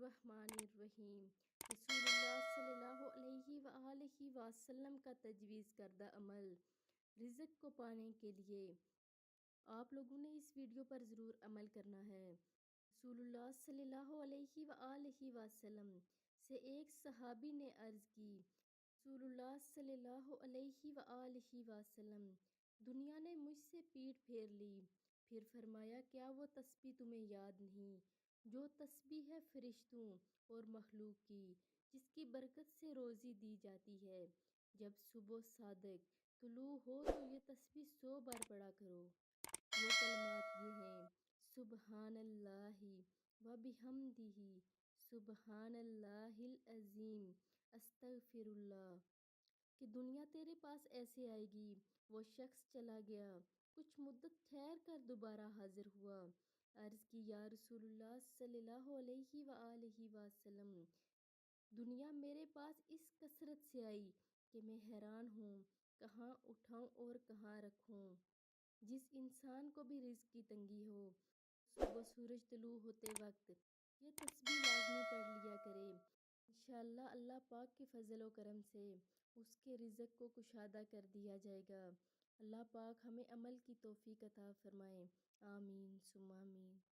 बिस्मिल्लाहिर्रहमानिर्रहीम। रसूलुल्लाह सल्लल्लाहु अलैहि वआलैहि वसल्लम का तजवीज़ करदा अमल रिज़्क़ को पाने के लिए आप लोगों ने इस वीडियो पर ज़रूर अमल करना है। रसूलुल्लाह सल्लल्लाहु अलैहि वआलैहि वसल्लम से एक सहाबी ने अर्ज़ की, रसूलुल्लाह सल्लल्लाहु अलैहि वआलैहि वसल्लम, दुनिया ने मुझसे पीठ फेर ली। फिर फरमाया, क्या वो तस्बीह तुम्हें याद नहीं जो तस्बीह है फरिश्तों और मखलूक की, जिसकी बरकत से रोज़ी दी जाती है। जब सुबह सादिक तुलू हो तो ये तस्बीह 100 बार पढ़ा करो। वो कलमात ये हैं, सुबहानल्लाहि व बिहम्दिही, सुबहानल्लाहिल अज़ीम, अस्तगफिरुल्लाह। कि दुनिया तेरे पास ऐसे आएगी। वो शख्स चला गया, कुछ मुद्दत ठहर कर दोबारा हाजिर हुआ। अर्ज़ की, या रसूलुल्लाह सल्लल्लाहु अलैहि वआलैहि वसल्लम, दुनिया मेरे पास इस कसरत से आई कि मैं हैरान हूँ, कहाँ उठाऊँ और कहाँ रखूँ। जिस इंसान को भी रिज़्क़ की तंगी हो, सुबह सूरज तुलू होते वक्त ये तस्बीह लाज़मी पढ़ लिया करे। इंशाअल्लाह अल्लाह पाक के फ़ज़ल व करम से उसके रिज़्क़ को कुशादा कर दिया जाएगा। अल्लाह पाक हमें अमल की तौफ़ीक अता फ़रमाए। आमीन सुम्मा आमीन।